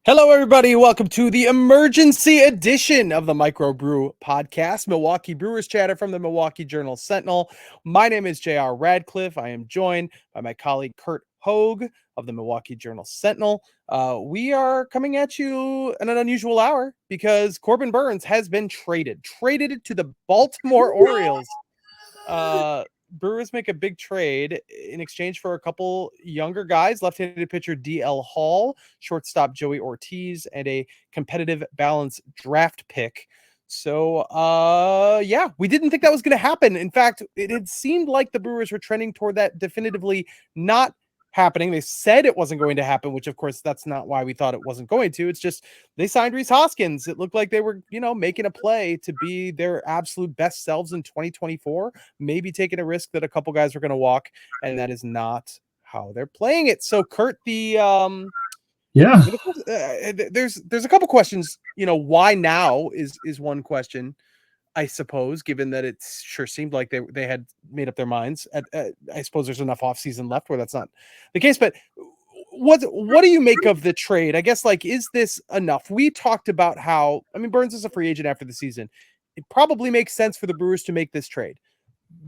Hello, everybody. Welcome to the emergency edition of the Microbrew podcast, Milwaukee Brewers chatter from the Milwaukee Journal Sentinel. My name is JR Radcliffe. I am joined by my colleague Curt Hogg of the Milwaukee Journal Sentinel. We are coming at you in an unusual hour because Corbin Burnes has been traded to the Baltimore Orioles. Brewers make a big trade in exchange for a couple younger guys, left-handed pitcher DL Hall, shortstop Joey Ortiz, and a competitive balance draft pick. So, we didn't think that was going to happen. In fact, it had seemed like the Brewers were trending toward that definitively not happening. They said it wasn't going to happen, which of course that's not why we thought it wasn't going to. It's just they signed Rhys Hoskins. It looked like they were, making a play to be their absolute best selves in 2024, maybe taking a risk that a couple guys were going to walk, and that is not how they're playing it. So Curt, there's a couple questions. Why now is one question, I suppose, given that it sure seemed like they had made up their minds. I suppose there's enough offseason left where that's not the case. But what do you make of the trade? I guess, is this enough? We talked about how, Burnes is a free agent after the season. It probably makes sense for the Brewers to make this trade.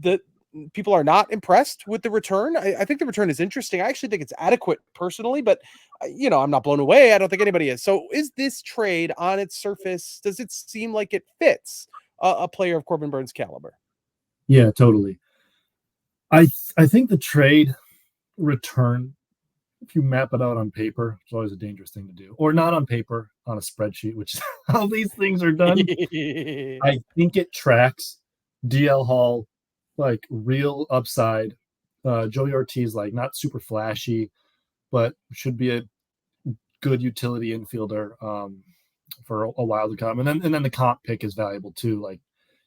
The people are not impressed with the return. I think the return is interesting. I actually think it's adequate personally, but I'm not blown away. I don't think anybody is. So is this trade on its surface, does it seem like it fits a player of Corbin Burnes' caliber? Yeah, totally. I think the trade return, if you map it out on paper, it's always a dangerous thing to do. Or not on paper, on a spreadsheet, which is how these things are done. I think it tracks DL Hall, real upside. Joey Ortiz, not super flashy, but should be a good utility infielder for a while to come. And then the comp pick is valuable too. Like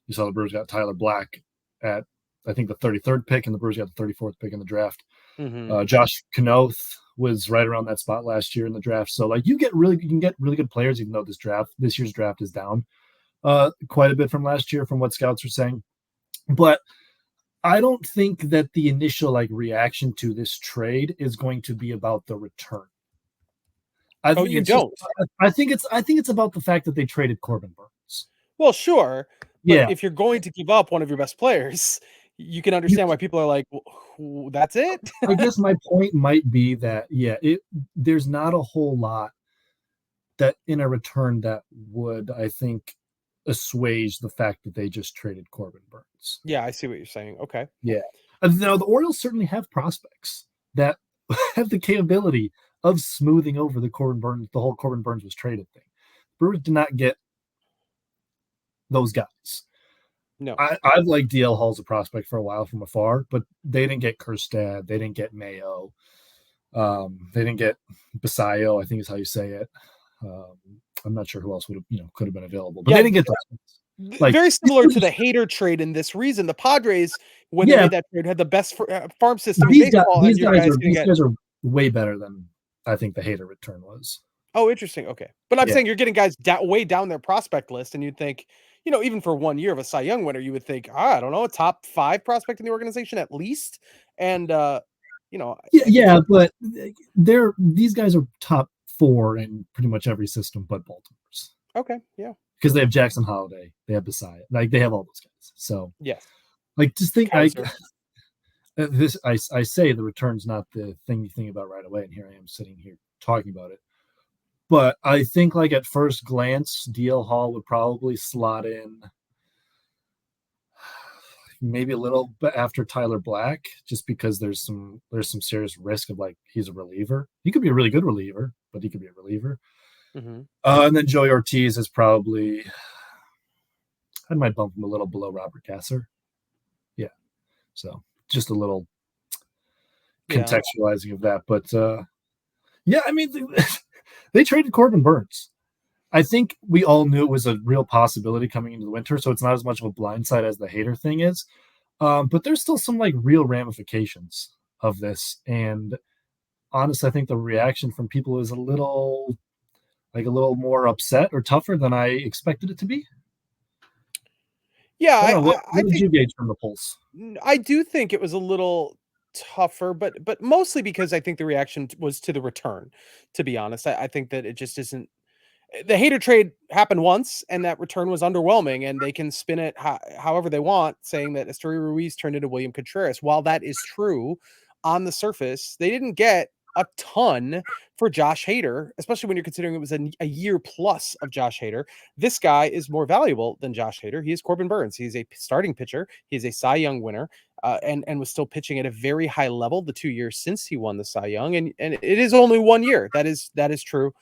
you saw the Brewers got Tyler Black at, I think, the 33rd pick, and the Brewers got the 34th pick in the draft. Mm-hmm. Josh Knoth was right around that spot last year in the draft. So you can get really good players, even though this year's draft is down quite a bit from last year, from what scouts are saying. But I don't think that the initial reaction to this trade is going to be about the return. I think it's about the fact that they traded Corbin Burnes. Well, sure. But if you're going to give up one of your best players, you can understand why people are like, well, that's it. I guess my point might be that, there's not a whole lot that in a return that would, I think, assuage the fact that they just traded Corbin Burnes. Yeah, I see what you're saying. Okay. Yeah. Now, the Orioles certainly have prospects that have the capability of smoothing over the whole Corbin Burnes was traded thing. Brewers did not get those guys. No. I've liked DL Hall as a prospect for a while from afar, but they didn't get Kjerstad. They didn't get Mayo. They didn't get Basayo, I think is how you say it. I'm not sure who else could have been available, but they didn't get those. Very similar to the Hader trade in this reason. The Padres, when they made that trade, had the best farm system in baseball. These guys are way better than I think the Hader return was. Oh, interesting. Okay. But I'm saying you're getting guys way down their prospect list, and you'd think, even for 1 year of a Cy Young winner, you would think, I don't know, a top 5 prospect in the organization at least. And, but these guys are top 4 in pretty much every system but Baltimore's. Okay. Yeah. Because they have Jackson Holiday, they have Basayo, they have all those guys. So yes, just think I say the return's not the thing you think about right away, and here I am sitting here talking about it. But I think at first glance, DL Hall would probably slot in maybe a little bit after Tyler Black, just because there's some serious risk of he's a reliever. He could be a really good reliever, but he could be a reliever. Mm-hmm. And then Joey Ortiz is probably, I might bump him a little below Robert Gasser. Yeah. So just a little contextualizing of that. But they traded Corbin Burnes. I think we all knew it was a real possibility coming into the winter, so it's not as much of a blindside as the Hader thing is. But there's still some real ramifications of this. And honestly, I think the reaction from people is a little more upset or tougher than I expected it to be. Yeah, what did you gauge from the polls? I do think it was a little tougher, but mostly because I think the reaction was to the return. To be honest, I think that it just isn't. The Hader trade happened once, and that return was underwhelming, and they can spin it however they want, saying that Esteury Ruiz turned into William Contreras. While that is true, on the surface, they didn't get a ton for Josh Hader, especially when you're considering it was a year plus of Josh Hader. This guy is more valuable than Josh Hader. He is Corbin Burnes. He's a starting pitcher. He's a Cy Young winner, and was still pitching at a very high level the 2 years since he won the Cy Young, and it is only 1 year. That is true.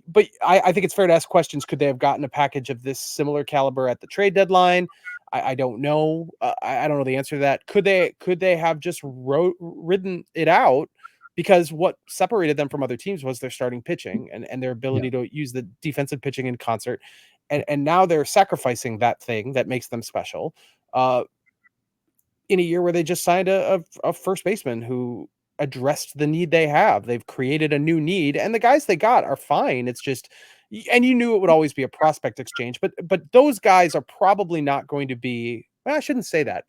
But I think it's fair to ask questions. Could they have gotten a package of this similar caliber at the trade deadline? I don't know. I don't know the answer to that. Could they have just ridden it out? Because what separated them from other teams was their starting pitching and their ability to use the defensive pitching in concert. And now they're sacrificing that thing that makes them special in a year where they just signed a first baseman who addressed the need they have. They've created a new need, and the guys they got are fine. It's just, and you knew it would always be a prospect exchange, but those guys are probably not going to be. Well, I shouldn't say that.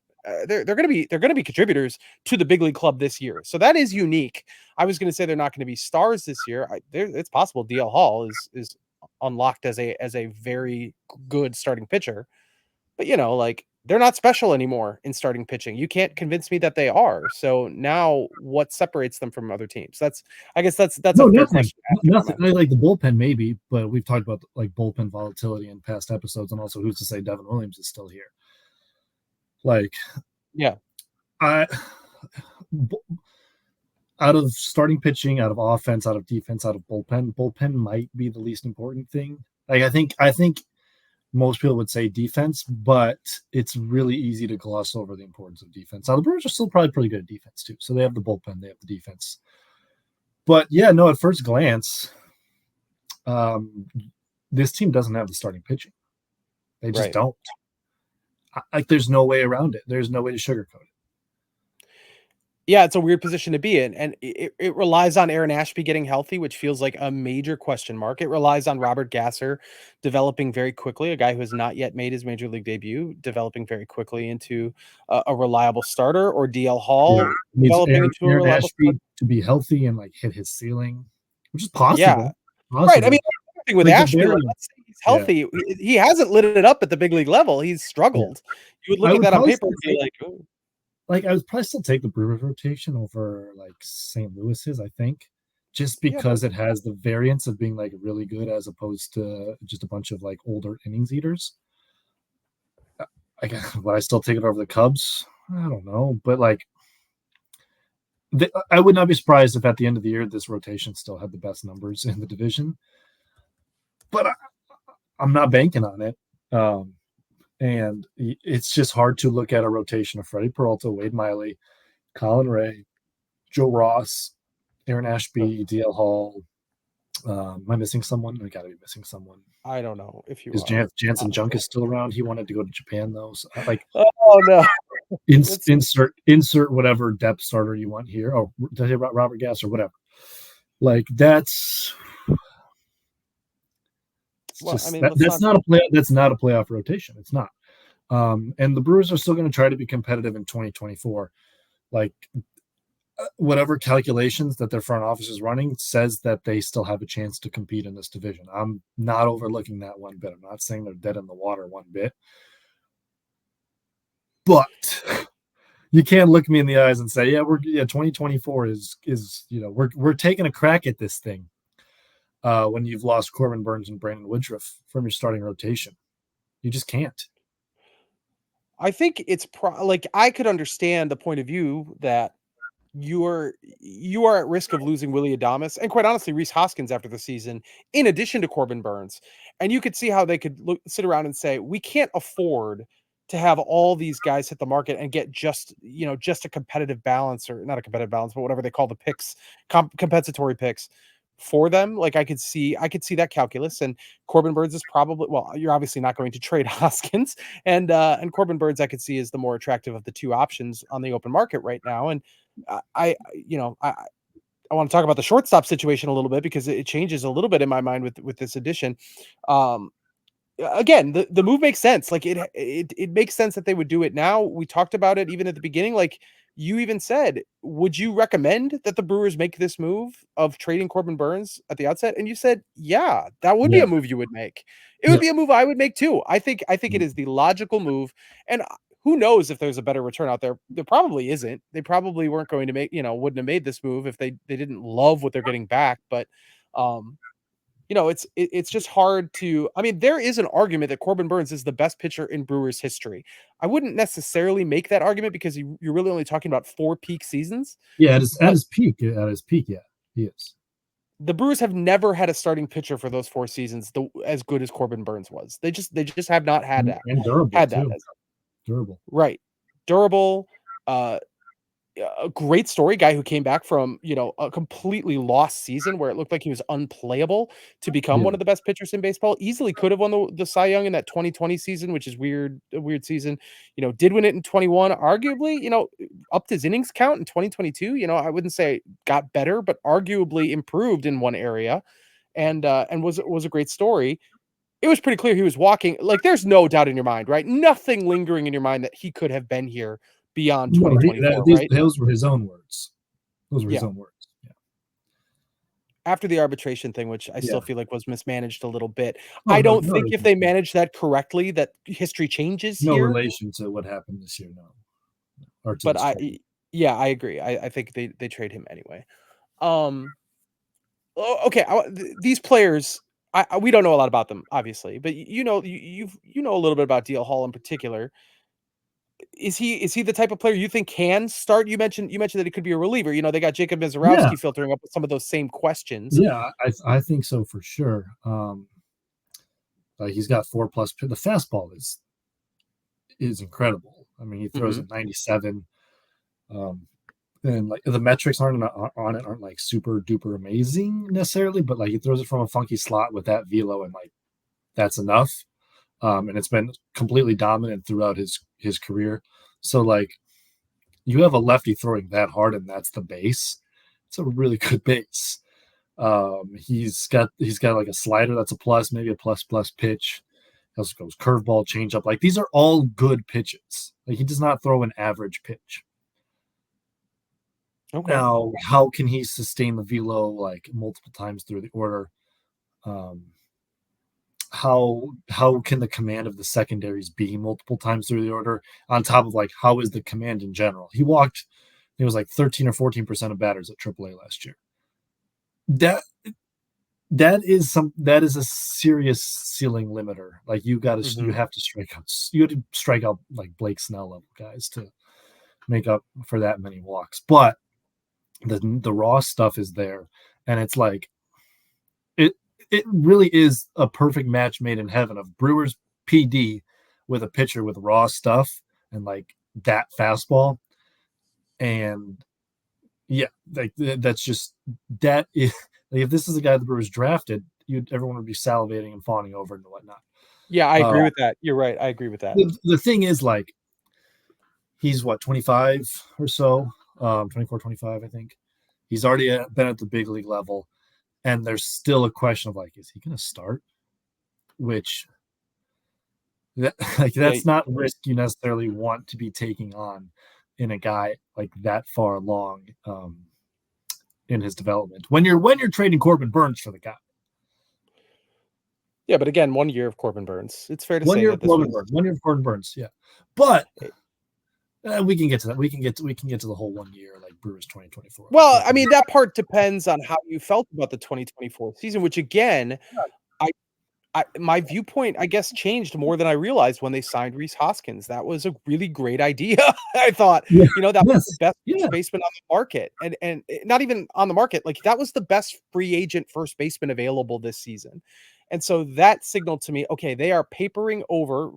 They're going to be contributors to the big league club this year. So that is unique. I was going to say they're not going to be stars this year. It's possible DL Hall is unlocked as a very good starting pitcher, but like, they're not special anymore in starting pitching. You can't convince me that they are. So now what separates them from other teams? I guess that's no, a fair nothing. question. Nothing. I like the bullpen maybe, but we've talked about like bullpen volatility in past episodes, and also who's to say Devin Williams is still here. Like, yeah, out of starting pitching, out of offense, out of defense, out of bullpen might be the least important thing. Like, I think most people would say defense, but it's really easy to gloss over the importance of defense. Now, the Brewers are still probably pretty good at defense too. So they have the bullpen, they have the defense. But yeah, no, at first glance, this team doesn't have the starting pitching. They just don't. Like, there's no way around it. There's no way to sugarcoat it. Yeah, it's a weird position to be in. And it relies on Aaron Ashby getting healthy, which feels like a major question mark. It relies on Robert Gasser developing very quickly, a guy who has not yet made his major league debut, developing very quickly into a reliable starter, or DL Hall developing into a reliable Ashby starter. To be healthy and like hit his ceiling, which is possible. Yeah. Right. I mean, with like Ashby, let's say he's healthy. He hasn't lit it up at the big league level. He's struggled. You would look at that on paper and be like, oh. Like, I would probably still take the Brewers rotation over like St. Louis's, I think, just because it has the variance of being like really good as opposed to just a bunch of like older innings eaters. Would I still take it over the Cubs? I don't know, but like, I would not be surprised if at the end of the year this rotation still had the best numbers in the division, but I'm not banking on it. And it's just hard to look at a rotation of Freddie Peralta, Wade Miley, Colin Ray, Joe Ross, Aaron Ashby, DL Hall. Am I missing someone? I got to be missing someone. I don't know if you. Is Jansen Junk is still around? He wanted to go to Japan though. So oh no. Insert whatever depth starter you want here. Oh, did I say about Robert Gass or whatever? Like, that's. Well, just, that's not a playoff rotation. It's not. And the Brewers are still going to try to be competitive in 2024. Like, whatever calculations that their front office is running says that they still have a chance to compete in this division. I'm not overlooking that one bit. I'm not saying they're dead in the water one bit. But you can't look me in the eyes and say, 2024 is we're taking a crack at this thing. When you've lost Corbin Burnes and Brandon Woodruff from your starting rotation. You just can't. I think it's I could understand the point of view that you are at risk of losing Willy Adames and, quite honestly, Rhys Hoskins after the season, in addition to Corbin Burnes. And you could see how they could sit around and say, we can't afford to have all these guys hit the market and get just a competitive balance, or not a competitive balance, but whatever they call the picks, compensatory picks for them. Like, I could see that calculus, and Corbin Burnes is probably, well, you're obviously not going to trade Hoskins, and Corbin Burnes I could see is the more attractive of the two options on the open market right now. And I want to talk about the shortstop situation a little bit, because it changes a little bit in my mind with this addition. Again, the move makes sense. Like, it makes sense that they would do it now. We talked about it even at the beginning. Like, you even said, would you recommend that the Brewers make this move of trading Corbin Burnes at the outset? And you said, yeah, that would be a move you would make. It would be a move I would make too. I think it is the logical move. And who knows if there's a better return out there? There probably isn't. They probably weren't going to make, wouldn't have made this move if they didn't love what they're getting back. But, it's just hard to. I mean, there is an argument that Corbin Burnes is the best pitcher in Brewers history. I wouldn't necessarily make that argument because you're really only talking about 4 peak seasons. Yeah, at his peak, yeah, he is. The Brewers have never had a starting pitcher for those 4 seasons as good as Corbin Burnes was. They just have not had that. And durable had too. That durable. Right. Durable. A great story, guy who came back from, a completely lost season where it looked like he was unplayable to become one of the best pitchers in baseball. Easily could have won the Cy Young in that 2020 season, which is a weird season. Did win it in 21, arguably, upped his innings count in 2022. I wouldn't say got better, but arguably improved in one area, and was a great story. It was pretty clear he was walking. Like, there's no doubt in your mind, right? Nothing lingering in your mind that he could have been here beyond 2024, right? Those were his own words. His own words. Yeah. After the arbitration thing, which I still feel like was mismanaged a little bit. I don't think if they manage that correctly, that history changes here. No relation to what happened this year, no. But I agree. I think they trade him anyway. Okay. These players, we don't know a lot about them, obviously, but you know a little bit about DL Hall in particular. Is he the type of player you think can start? You mentioned that he could be a reliever. They got Jacob Mizorowski filtering up with some of those same questions. Yeah, I think so for sure. He's got 4+. The fastball is incredible. I mean, he throws at 97. And like the metrics on it aren't like super duper amazing necessarily, but like he throws it from a funky slot with that velo, and like that's enough. And it's been completely dominant throughout his career. So like you have a lefty throwing that hard and that's the base. It's a really good base. He's got like a slider that's a plus, maybe a plus pitch. He also goes curveball, changeup. Like these are all good pitches. Like he does not throw an average pitch. Okay. Now, how can he sustain the velo like multiple times through the order? How can the command of the secondaries be multiple times through the order, on top of like how is the command in general? He was like 13 or 14% of batters at AAA last year. That is a serious ceiling limiter. Like you have to strike out like Blake Snell level guys to make up for that many walks. But the raw stuff is there, and it's like it really is a perfect match made in heaven of Brewers PD with a pitcher with raw stuff and like that fastball. And yeah, like that's just that is like, if this is the guy the Brewers drafted, everyone would be salivating and fawning over and whatnot. Yeah, I agree with that. You're right. I agree with that. The thing is, like, he's 25 or so, 24, 25, I think. He's already been at the big league level. And there's still a question of like, is he going to start? Which that's not risk you necessarily want to be taking on in a guy like that far along in his development. When you're trading Corbin Burnes for the guy. Yeah, but again, 1 year of Corbin Burnes. It's fair to say 1 year of Corbin Burnes. Yeah, but we can get to that. We can get to the whole 1 year, like Brewers 2024. Well, I mean, that part depends on how you felt about the 2024 season, which again, my viewpoint, I guess, changed more than I realized when they signed Rhys Hoskins. That was a really great idea. I thought, that was the best first baseman on the market, and not even on the market. Like that was the best free agent first baseman available this season. And so that signaled to me, okay, they are papering over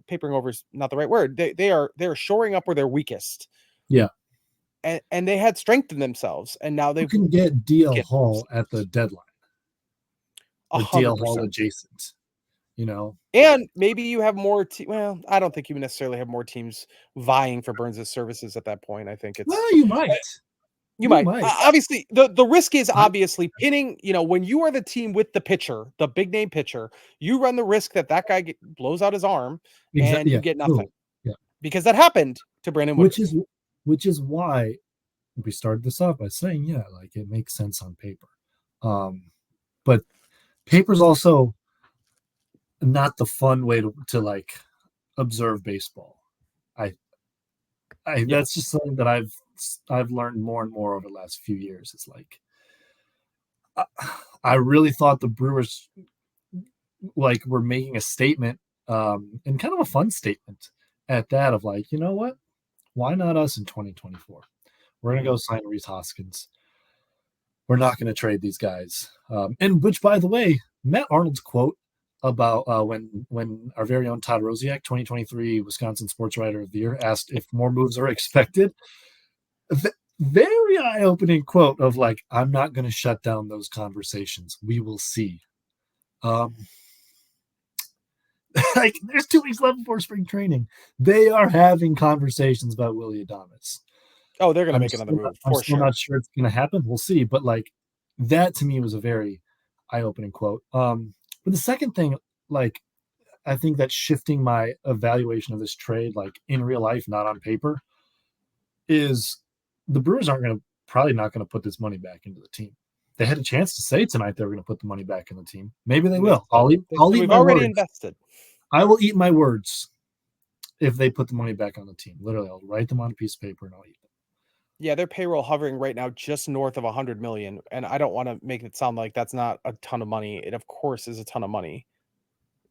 is not the right word. They're shoring up where they're weakest. Yeah. And they had strengthened themselves, and now they can get DL Hall at the deadline. Or 100%. DL Hall adjacent, And maybe you have more. Well, I don't think you necessarily have more teams vying for Burnes' services at that point. I think it's. Well, you might. You might. Obviously, the risk is obviously pinning. When you are the team with the pitcher, the big name pitcher, you run the risk that guy blows out his arm and you get nothing. Yeah. Because that happened to Brandon Woodruff. Which is why we started this off by saying, yeah, like it makes sense on paper. But paper's also not the fun way to like observe baseball. That's just something that I've learned more and more over the last few years. It's like I really thought the Brewers like were making a statement, and kind of a fun statement at that, of like, you know what? Why not us in 2024? We're gonna go sign Rhys Hoskins. We're not gonna trade these guys. And which, by the way, Matt Arnold's quote about when our very own Todd Rosiak, 2023 Wisconsin Sports Writer of the Year, asked if more moves are expected. Very eye-opening quote of like, I'm not going to shut down those conversations. We will see. Like, there's 2 weeks left before spring training. They are having conversations about Willy Adames. Oh, they're going to make another move for I'm still not sure it's going to happen. We'll see. But like, that to me was a very eye-opening quote. But the second thing, like, I think that shifting my evaluation of this trade, like in real life, not on paper, is the Brewers aren't probably not going to put this money back into the team. They had a chance to say tonight they were going to put the money back in the team. Maybe they will. I'll eat We've my already words. invested. I will eat my words if they put the money back on the team. Literally, I'll write them on a piece of paper and I'll eat them. Yeah, their payroll hovering right now just north of $100 million, and I don't want to make it sound like that's not a ton of money. It of course is a ton of money.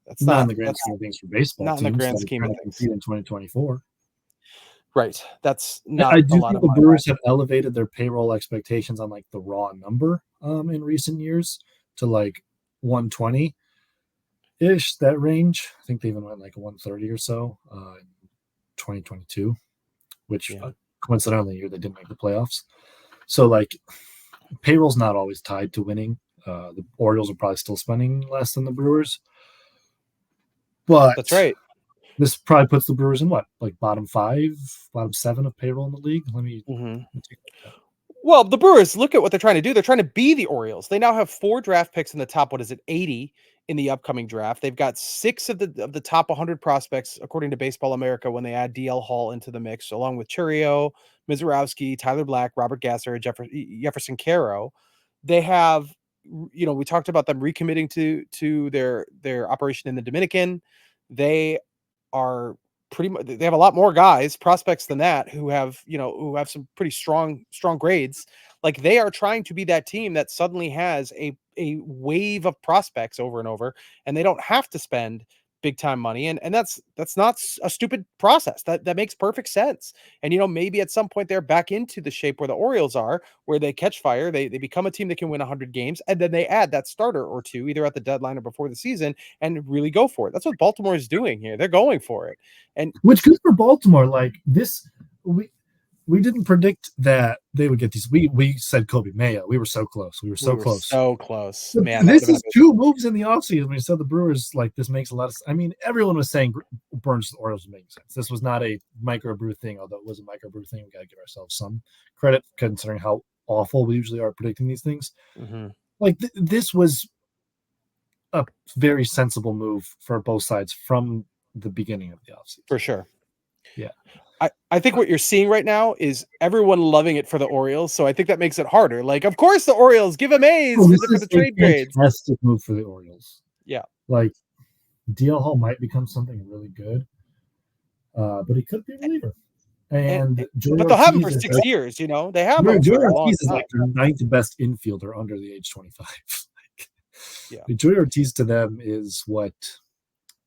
That's not in the grand scheme of things for baseball. Not in the grand scheme of things in 2024. Right. That's not. I do think the Brewers have elevated their payroll expectations on like the raw number in recent years to like 120 ish, that range. I think they even went like 130 or so in 2022, which coincidentally year they didn't make the playoffs. So like, payroll's not always tied to winning. The Orioles are probably still spending less than the Brewers, but that's right. This probably puts the Brewers in what, like bottom 5, bottom 7 of payroll in the league. Let me take that. Well, the Brewers, look at what they're trying to do. They're trying to be the Orioles. They now have 4 draft picks in the top, 80 in the upcoming draft. They've got 6 of the top 100 prospects, according to Baseball America, when they add DL Hall into the mix, along with Churio, Mizorowski, Tyler Black, Robert Gasser, Jefferson Caro. They have, we talked about them recommitting to their operation in the Dominican. They are pretty much, they have a lot more guys, prospects than that, who have some pretty strong grades. Like, they are trying to be that team that suddenly has a wave of prospects over and over, and they don't have to spend big time money. And that's not a stupid process. That makes perfect sense. And, maybe at some point they're back into the shape where the Orioles are, where they catch fire, they become a team that can win 100 games, and then they add that starter or two, either at the deadline or before the season, and really go for it. That's what Baltimore is doing here. They're going for it. And which good for Baltimore. Like this, we didn't predict that they would get these. We said Kobe Mayo. We were so close. So close. Man, this is 2 moves in the offseason. We said the Brewers, like, this makes a lot of sense. I mean, everyone was saying Burnes to the Orioles was making sense. This was not a microbrew thing, although it was a microbrew thing. We got to give ourselves some credit considering how awful we usually are predicting these things. Mm-hmm. Like, this was a very sensible move for both sides from the beginning of the offseason. For sure. Yeah. I think what you're seeing right now is everyone loving it for the Orioles, so I think that makes it harder. Like, of course, the Orioles give them A's for the trade grades. Fantastic move for the Orioles. Yeah, like DL Hall might become something really good, but he could be a reliever. But they'll have him for 6 years. They have him Joey for a long Ortiz is time. like their 9th best infielder under the age 25. Joey Ortiz to them is what,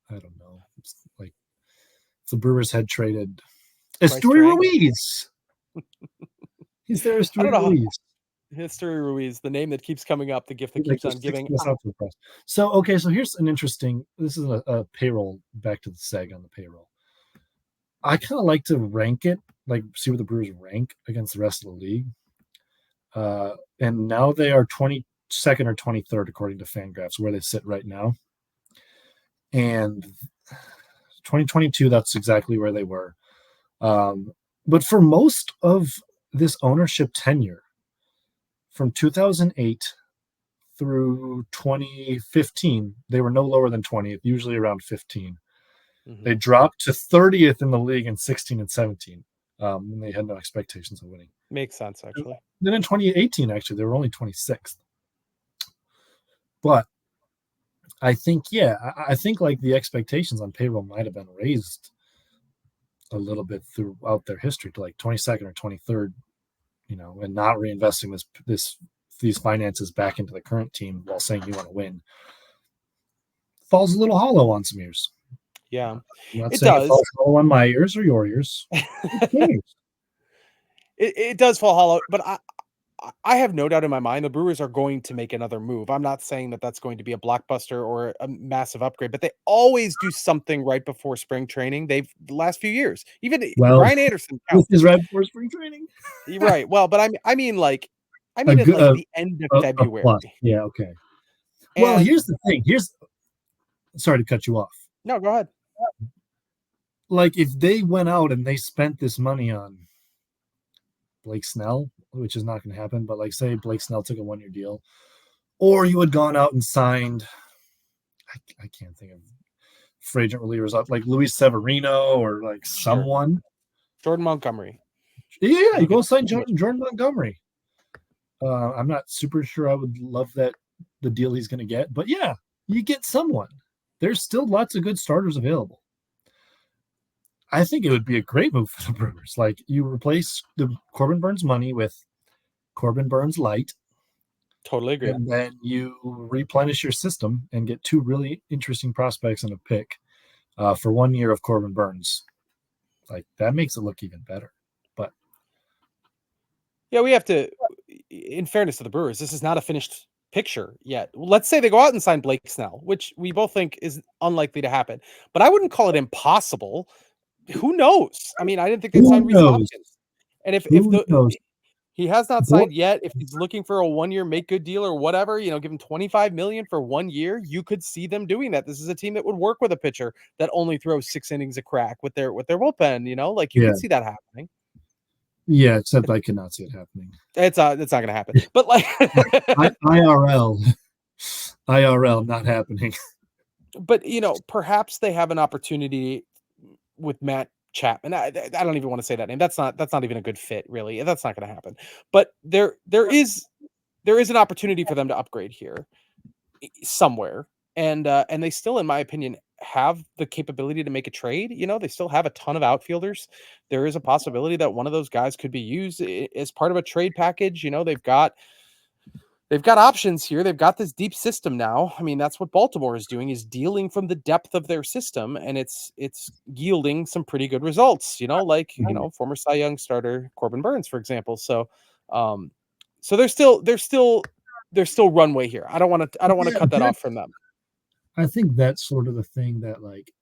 I don't know. It's like if the Brewers had traded Esteury Ruiz. He's there, Esteury Ruiz. Esteury Ruiz, the name that keeps coming up, the gift that keeps on giving. So here's an interesting, this is a payroll, back to the seg on the payroll. I kind of like to rank it, like see where the Brewers rank against the rest of the league. And now they are 22nd or 23rd, according to Fangraphs, where they sit right now. And 2022, that's exactly where they were. But for most of this ownership tenure, from 2008 through 2015, they were no lower than 20th, usually around 15. Mm-hmm. They dropped to 30th in the league in 16 and 17. when they had no expectations of winning. Makes sense, actually. Then in 2018, actually, they were only 26th. But I think, I think like the expectations on payroll might have been raised a little bit throughout their history to like 22nd or 23rd, and not reinvesting these finances back into the current team while saying you want to win falls a little hollow on some ears. Yeah, I'm not it saying does. it falls hollow on my ears or your ears. It does fall hollow, but I have no doubt in my mind the Brewers are going to make another move. I'm not saying that that's going to be a blockbuster or a massive upgrade, but they always do something right before spring training. The last few years, even Brian Anderson this is right before spring training. Right. Well, but I mean at the end of February. Yeah. Okay. Well, here's the thing. Sorry to cut you off. No, go ahead. Like if they went out and they spent this money on Blake Snell, which is not going to happen, but like say Blake Snell took a 1-year deal, or you had gone out and signed, I can't think of free agent relievers up like Luis Severino or like someone. Jordan Montgomery. Yeah, you go sign Jordan Montgomery. I'm not super sure I would love the deal he's going to get, but yeah, you get someone. There's still lots of good starters available. I think it would be a great move for the Brewers. Like you replace the Corbin Burnes money with Corbin Burnes light. Totally agree. And then you replenish your system and get 2 really interesting prospects and a pick for 1 year of Corbin Burnes. Like that makes it look even better. But yeah, we have to, in fairness to the Brewers, this is not a finished picture yet. Let's say they go out and sign Blake Snell, which we both think is unlikely to happen, but I wouldn't call it impossible. Who knows? I mean, I didn't think they'd sign Rhys Hoskins. And if he has not signed yet, if he's looking for a 1-year make good deal or whatever, give him $25 million for 1 year, you could see them doing that. This is a team that would work with a pitcher that only throws 6 innings a crack with their bullpen, like you could see that happening. Yeah, except I cannot see it happening. It's not going to happen. But like IRL not happening. But perhaps they have an opportunity with Matt Chapman. I don't even want to say that name. That's not even a good fit, really. That's not going to happen. But there is an opportunity for them to upgrade here somewhere, and they still, in my opinion, have the capability to make a trade. They still have a ton of outfielders. There is a possibility that one of those guys could be used as part of a trade package. They've got options here. They've got this deep system now. I mean, that's what Baltimore is doing, is dealing from the depth of their system, and it's yielding some pretty good results, former Cy Young starter Corbin Burnes, for example. So there's still runway here. I don't want to cut that off from them. I think that's sort of the thing that, like,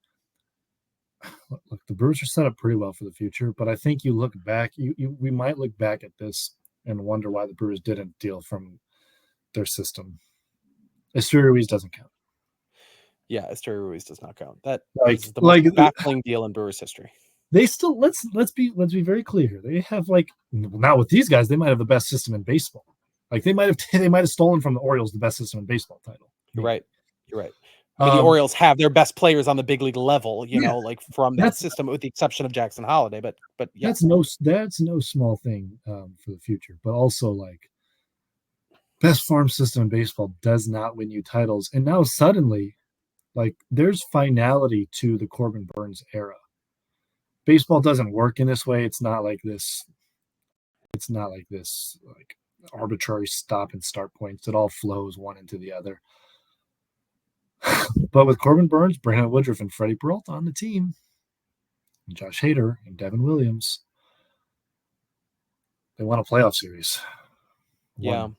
look, the Brewers are set up pretty well for the future, but I think you look back, we might look back at this and wonder why the Brewers didn't deal from their system. Esteury Ruiz doesn't count. Yeah, Esteury Ruiz does not count. That is the most baffling deal in Brewers history. They still let's be very clear here. They have, like, now with these guys, they might have the best system in baseball. Like they might have stolen from the Orioles the best system in baseball title. You're right. I mean, the Orioles have their best players on the big league level, like from that system, with the exception of Jackson Holiday. But yeah, that's no small thing for the future. But also, like, best farm system in baseball does not win you titles. And now suddenly, like, there's finality to the Corbin Burnes era. Baseball doesn't work in this way. It's not like this like arbitrary stop and start points. It all flows one into the other. But with Corbin Burnes, Brandon Woodruff, and Freddie Peralta on the team, and Josh Hader and Devin Williams, they won a playoff series. One.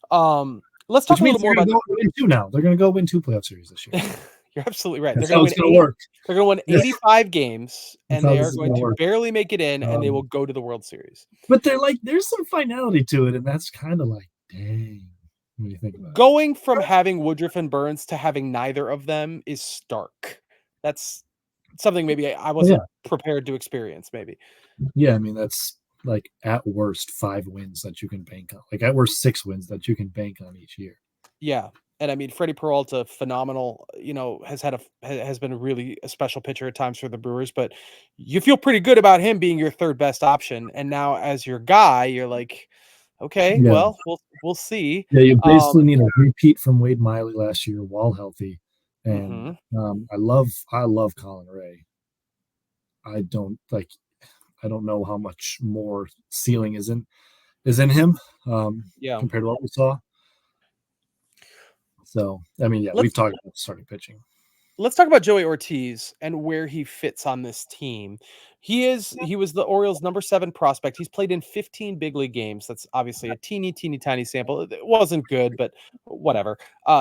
Let's talk a little more about win 2 now. They're going to go win 2 playoff series this year. You're absolutely right. That's how it's going to work. They're going to win 85 games, and they are going to barely make it in, and they will go to the World Series. But they're like, there's some finality to it, and that's kind of like, dang. When you think about going from having Woodruff and Burnes to having neither of them is stark. That's something maybe I wasn't prepared to experience. Maybe. Yeah, I mean, that's like at worst 5 wins that you can bank on. Like at worst 6 wins that you can bank on each year. Yeah, And I mean, Freddie Peralta, phenomenal, has been really a special pitcher at times for the Brewers, but you feel pretty good about him being your third best option. And now as your guy, you're like, okay, Yeah. well, we'll see. Yeah, you basically need a repeat from Wade Miley last year while healthy. And I love Colin Ray. I don't know how much more ceiling is in him compared to what we saw. So, I mean, yeah, we've talked about starting pitching. Let's talk about Joey Ortiz and where he fits on this team. He was the Orioles' number 7 prospect. He's played in 15 big league games. That's obviously a teeny tiny sample. It wasn't good, but whatever.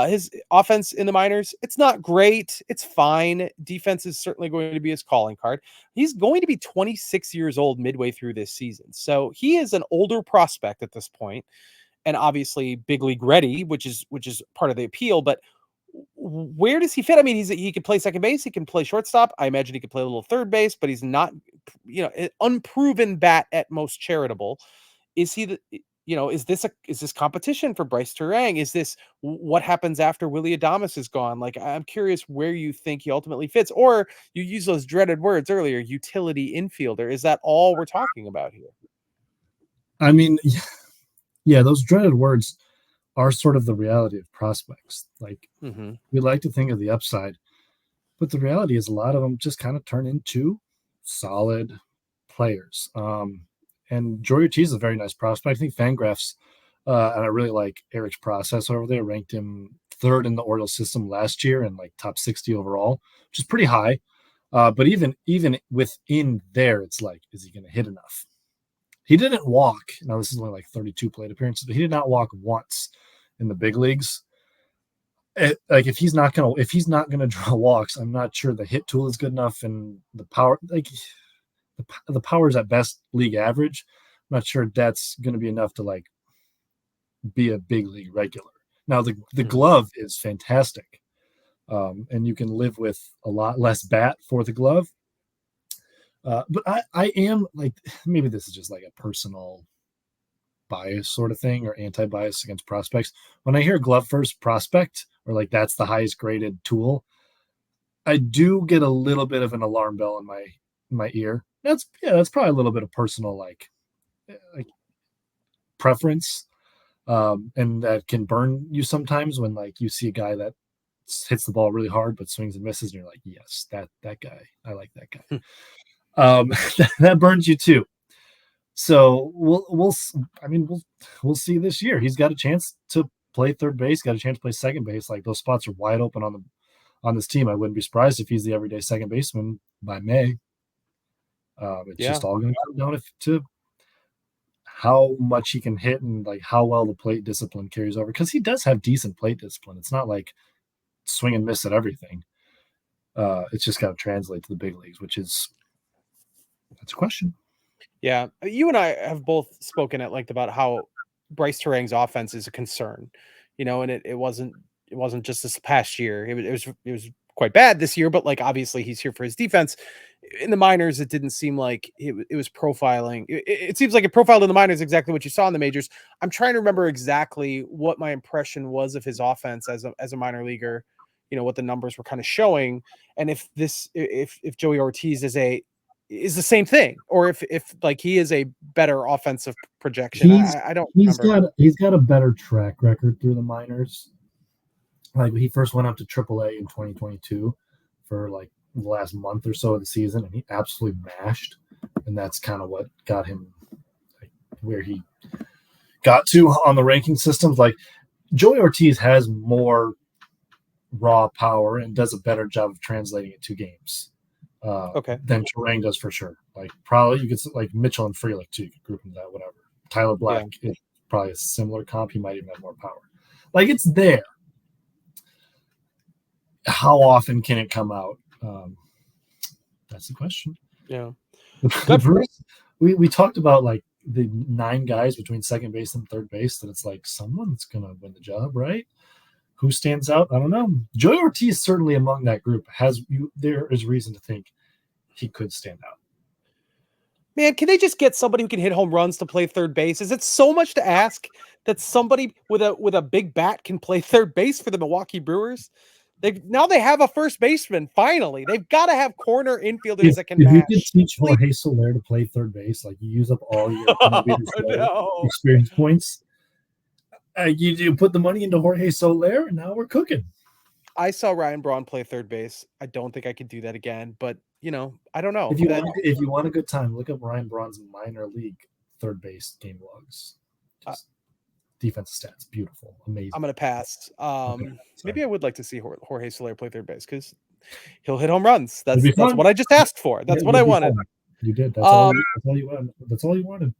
His offense in the minors, it's not great. It's fine. Defense is certainly going to be his calling card. He's going to be 26 years old midway through this season. So he is an older prospect at this point, and obviously big league ready, which is part of the appeal. But where does he fit? I mean, he could play second base, he can play shortstop. I imagine he could play a little third base, but he's not, unproven bat at most charitable. Is he is this competition for Bryce Turang? Is this what happens after Willy Adames is gone? Like, I'm curious where you think he ultimately fits, or you use those dreaded words earlier, utility infielder. Is that all we're talking about here? I mean, yeah, those dreaded words are sort of the reality of prospects. Like, we like to think of the upside, but the reality is a lot of them just kind of turn into solid players. And Joey Ortiz is a very nice prospect. I think Fangraphs, and I really like Eric's process over there, ranked him 3rd in the Orioles system last year and like top 60 overall, which is pretty high. But even within there, it's like, is he going to hit enough? He didn't walk. Now, this is only like 32 plate appearances, but he did not walk once in the big leagues. If he's not gonna draw walks, I'm not sure the hit tool is good enough, and the power, the power is at best league average. I'm not sure that's going to be enough to like be a big league regular. Now, the glove is fantastic, and you can live with a lot less bat for the glove. But I am like, maybe this is just like a personal bias sort of thing, or anti-bias against prospects. When I hear glove first prospect, or like that's the highest graded tool, I do get a little bit of an alarm bell in my ear. That's probably a little bit of personal like preference, and that can burn you sometimes when like you see a guy that hits the ball really hard but swings and misses, and you're like, yes, that guy, I like that guy. That burns you too. So we'll see this year. He's got a chance to play third base, got a chance to play second base. Like, those spots are wide open on this team. I wouldn't be surprised if he's the everyday second baseman by May. It's just all going to come down to how much he can hit and like how well the plate discipline carries over, because he does have decent plate discipline. It's not like swing and miss at everything. It's just got to translate to the big leagues, that's a question. Yeah, you and I have both spoken at length about how Bryce Turang's offense is a concern, and it wasn't just this past year. It was quite bad this year, but like, obviously he's here for his defense. In the minors, it didn't seem like it was profiling. It seems like it profiled in the minors exactly what you saw in the majors. I'm trying to remember exactly what my impression was of his offense as a minor leaguer, what the numbers were kind of showing, and if Joey Ortiz is the same thing, or if like he is a better offensive projection. I don't remember. He's got a better track record through the minors. Like, he first went up to AAA in 2022 for like the last month or so of the season, and he absolutely mashed, and that's kind of what got him like where he got to on the ranking systems. Like, Joey Ortiz has more raw power and does a better job of translating it to games than Turang does, for sure. Like, probably you could, like, Mitchell and Frelick too, you could group into that, whatever. Tyler Black is probably a similar comp. He might even have more power. Like, it's there. How often can it come out? That's the question. Yeah. We talked about like the 9 guys between second base and third base, that it's like someone's gonna win the job, right? Who stands out? I don't know. Joey Ortiz certainly among that group there is reason to think he could stand out. Man, can they just get somebody who can hit home runs to play third base? Is it so much to ask that somebody with a big bat can play third base for the Milwaukee Brewers? They have a first baseman. Finally, they've got to have corner infielders that can if you mash. could teach Jorge Soler to play third base, like you use up all your experience points, you put the money into Jorge Soler, and now we're cooking. I saw Ryan Braun play third base. I don't think I could do that again, but I don't know. If you want a good time, look up Ryan Braun's minor league third base game logs. Just defensive stats, beautiful, amazing. I'm gonna pass. Maybe I would like to see Jorge Soler play third base because he'll hit home runs. That's what I just asked for. That's what I wanted. Fun. You did. That's all you wanted. That's all you wanted.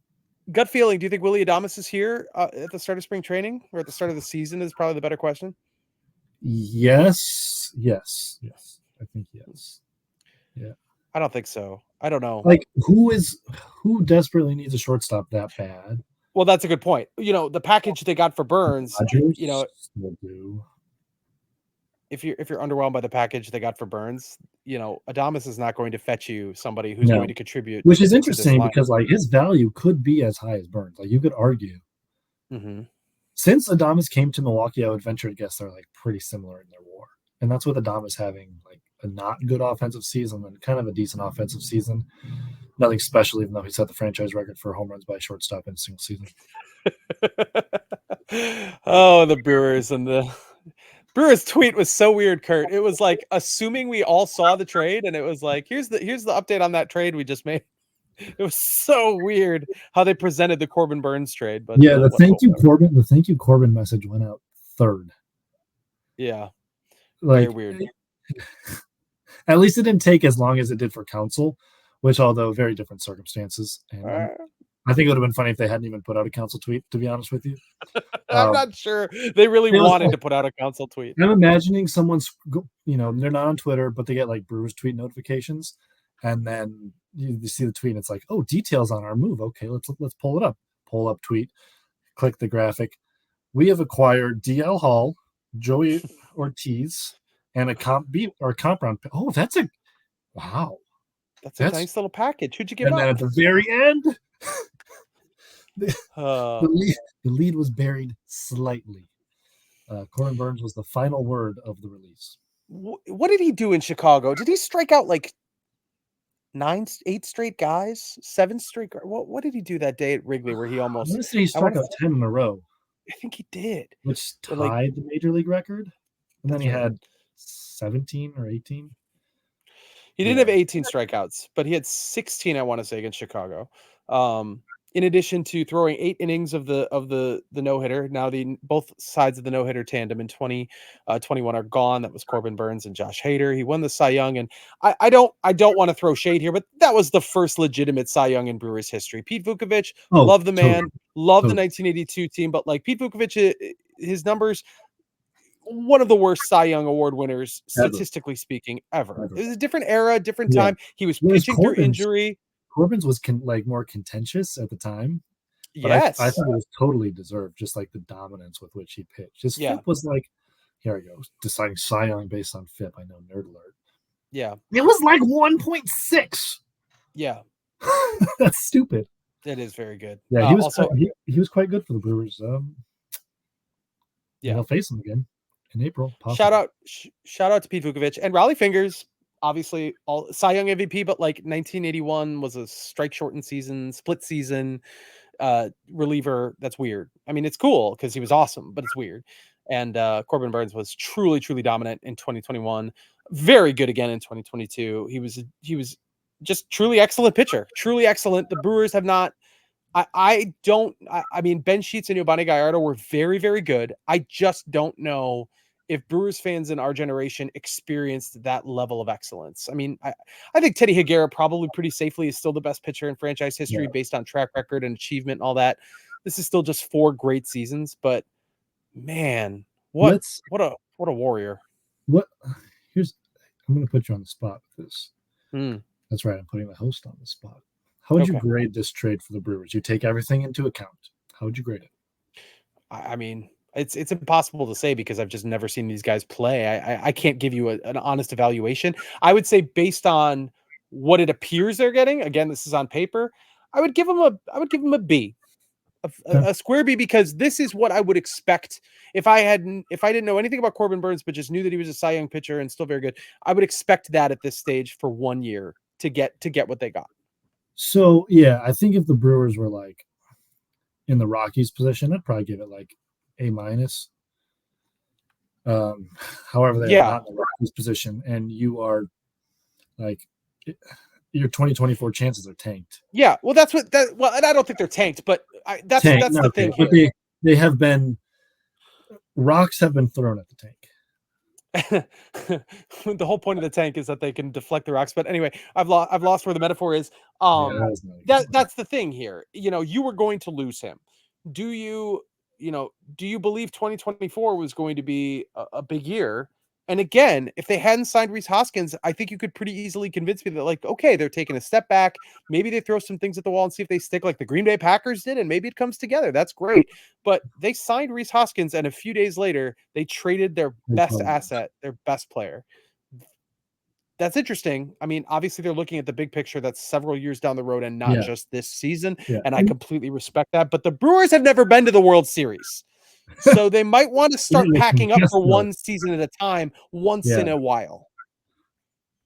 Gut feeling. Do you think Willy Adames is here at the start of spring training or at the start of the season? Is probably the better question. Yes. I think yes. Yeah. I don't think so. I don't know. Like who desperately needs a shortstop that bad? Well, that's a good point. The package they got for Burnes. Will do. If you're underwhelmed by the package they got for Burnes, Adames is not going to fetch you somebody who's going to contribute. Which is interesting because like his value could be as high as Burnes. Like you could argue. Mm-hmm. Since Adames came to Milwaukee, I would venture to guess they're like pretty similar in their WAR, and that's with Adames having like a not good offensive season and kind of a decent offensive season. Nothing special, even though he set the franchise record for home runs by a shortstop in a single season. Oh, the Brewers and the Brewers tweet was so weird, Curt. It was like assuming we all saw the trade, and it was like, here's the update on that trade we just made. It was so weird how they presented the Corbin Burnes trade. But yeah, the thank you Corbin message went out third. Yeah, like very weird. At least it didn't take as long as it did for Counsell, which although very different circumstances. And I think it would have been funny if they hadn't even put out a Counsell tweet, to be honest with you. I'm not sure they really wanted to put out a Counsell tweet. I'm imagining someone's, they're not on Twitter, but they get like Brewers tweet notifications. And then you see the tweet and it's like, oh, details on our move. Okay, let's pull it up. Pull up tweet, click the graphic. We have acquired DL Hall, Joey Ortiz, and a comp round. Oh, that's a nice little package. Who'd you give up? And then at the very end, the lead was buried slightly. Corbin Burnes was the final word of the release. What did he do in Chicago? Did he strike out like 8 straight guys, 7 straight? What did he do that day at Wrigley where he almost? He struck out 10 in a row. I think he did, which tied the major league record. And then he had 17 or 18. He didn't have 18 strikeouts, but he had 16, I want to say, against Chicago. In addition to throwing 8 innings of the no-hitter. Now both sides of the no-hitter tandem in 2021 are gone. That was Corbin Burnes and Josh Hader. He won the Cy Young, and I don't want to throw shade here, but that was the first legitimate Cy Young in Brewers history. Pete Vukovich, love the man, love the 1982 team, but like Pete Vukovich, his numbers, one of the worst Cy Young Award winners, statistically speaking, ever. It was a different era, different time. He was pitching through injury. Corbin's was more contentious at the time. But Yes. I thought it was totally deserved, just like the dominance with which he pitched. His FIP was like, here I go, deciding Cy Young based on FIP. I know, nerd alert. Yeah. It was like 1.6. Yeah. That's stupid. That is very good. Yeah, he was quite good for the Brewers. They'll face him again in April. Possibly. Shout out to Pete Vukovich and Raleigh Fingers. Obviously, all Cy Young MVP, but like 1981 was a strike shortened season, split season reliever. That's weird. I mean, it's cool because he was awesome, but it's weird. And Corbin Burnes was truly, truly dominant in 2021. Very good again in 2022. He was just truly excellent pitcher. Truly excellent. The Brewers have not. I mean, Ben Sheets and Yobani Gallardo were very, very good. I just don't know if Brewers fans in our generation experienced that level of excellence. I mean, I think Teddy Higuera probably pretty safely is still the best pitcher in franchise history based on track record and achievement and all that. This is still just 4 great seasons, but man, what a warrior. I'm going to put you on the spot with this. That's right. I'm putting the host on the spot. How would you grade this trade for the Brewers? You take everything into account. How would you grade it? I mean, it's impossible to say because I've just never seen these guys play. I can't give you an honest evaluation. I would say based on what it appears they're getting. Again, this is on paper. I would give them a B. a square B, because this is what I would expect if I didn't know anything about Corbin Burnes, but just knew that he was a Cy Young pitcher and still very good. I would expect that at this stage for 1 year to get what they got. So yeah, I think if the Brewers were like in the Rockies position, I'd probably give it like A-. However, they're not in the Rockies position, and you are like your 2024 chances are tanked. Yeah, well, that's what that. Well, and I don't think they're tanked, but that's the thing. But they have been, rocks have been thrown at the tank. The whole point of the tank is that they can deflect the rocks. But anyway, I've lost where the metaphor is. That's the thing here. You were going to lose him. Do you believe 2024 was going to be a big year? And again, if they hadn't signed Rhys Hoskins, I think you could pretty easily convince me that, like, okay, they're taking a step back. Maybe they throw some things at the wall and see if they stick like the Green Bay Packers did, and maybe it comes together. That's great. But they signed Rhys Hoskins, and a few days later, they traded their best asset, their best player. That's interesting. I mean, obviously, they're looking at the big picture that's several years down the road and not just this season. Yeah. And I completely respect that. But the Brewers have never been to the World Series. So they might want to start packing up for one season at a time, once in a while.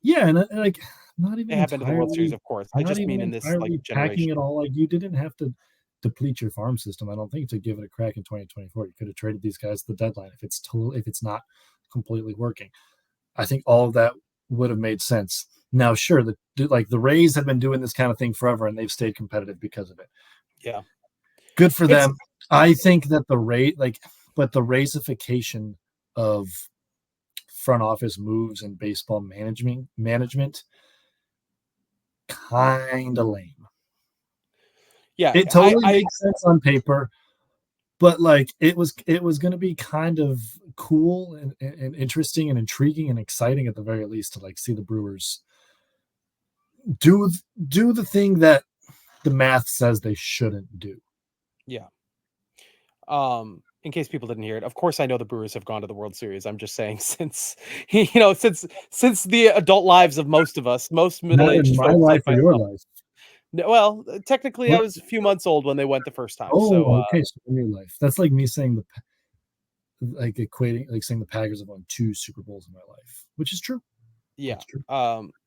Yeah, and like not even they have been to the World Series, of course. I just mean in this like generation. Packing it all, like you didn't have to deplete your farm system. I don't think to give it a crack in 2024. You could have traded these guys at the deadline if it's not completely working. I think all of that would have made sense. Now, sure, the Rays have been doing this kind of thing forever, and they've stayed competitive because of it. Yeah, good for them. I think that the racification of front office moves and baseball management kind of lame. Yeah, it totally makes sense on paper, but like it was going to be kind of cool and interesting and intriguing and exciting at the very least to like see the Brewers do the thing that the math says they shouldn't do. Yeah. In case people didn't hear it, of course I know the Brewers have gone to the World Series. I'm just saying since the adult lives of most of us, most middle-aged folks life or your life. Well, technically I was a few months old when they went the first time. Oh, so, okay, so in your life. That's like me saying saying the Packers have won 2 Super Bowls in my life, which is true. Yeah. True.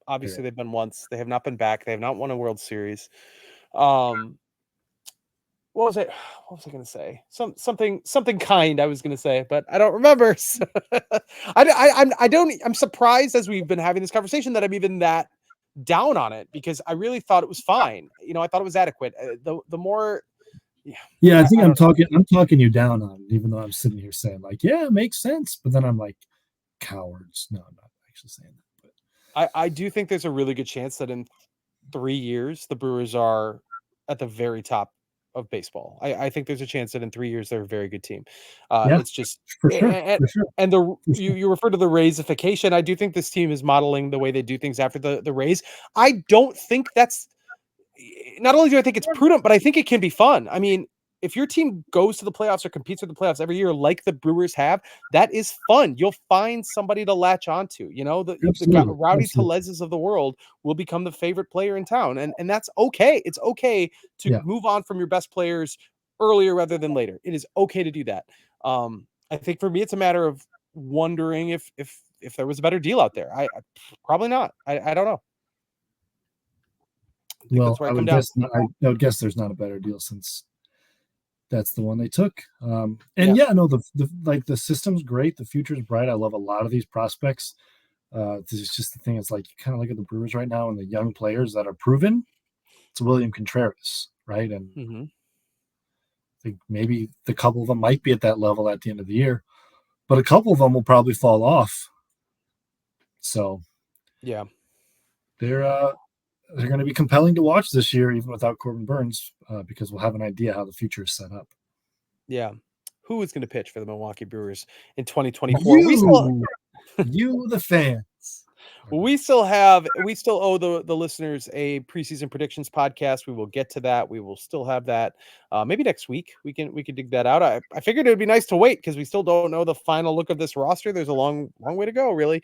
Obviously they've been once. They have not been back. They have not won a World Series. What was I going to say? Something kind I was going to say, but I don't remember. So I'm surprised as we've been having this conversation that I'm even that down on it, because I really thought it was fine. I thought it was adequate. The more, I think I'm talking you down on it, even though I'm sitting here saying like, yeah, it makes sense. But then I'm like, cowards. No, I'm not actually saying that. But I do think there's a really good chance that in 3 years, the Brewers are at the very top of baseball. I think there's a chance that in 3 years they're a very good team. It's just for sure. And you refer to the Rayification. I do think this team is modeling the way they do things after the Rays. I don't think that's, not only do I think it's prudent, but I think it can be fun. I mean, if your team goes to the playoffs or competes with the playoffs every year, like the Brewers have, that is fun. You'll find somebody to latch onto. The Rowdy Tellez's of the world will become the favorite player in town, and that's okay. It's okay to move on from your best players earlier rather than later. It is okay to do that. I think for me, it's a matter of wondering if there was a better deal out there. I probably not. I don't know. Well, I would guess there's not a better deal since that's the one they took. The system's great. The future's bright. I love a lot of these prospects. This is just the thing. It's like you kind of look at the Brewers right now and the young players that are proven. It's William Contreras, right? And I think maybe the couple of them might be at that level at the end of the year, but a couple of them will probably fall off. So, yeah, they're going to be compelling to watch this year, even without Corbin Burnes, because we'll have an idea how the future is set up. Yeah. Who is going to pitch for the Milwaukee Brewers in 2024? You, the fans. We still owe the listeners a preseason predictions podcast. We will get to that. We will still have that. Maybe next week we can dig that out. I figured it would be nice to wait because we still don't know the final look of this roster. There's a long way to go, really.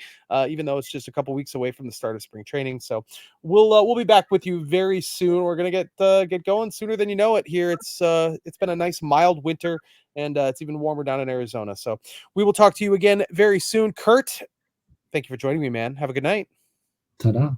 Even though it's just a couple weeks away from the start of spring training. So we'll be back with you very soon. We're gonna get going sooner than you know it. Here it's been a nice mild winter, and it's even warmer down in Arizona. So we will talk to you again very soon. Curt, thank you for joining me, man. Have a good night. Ta-da.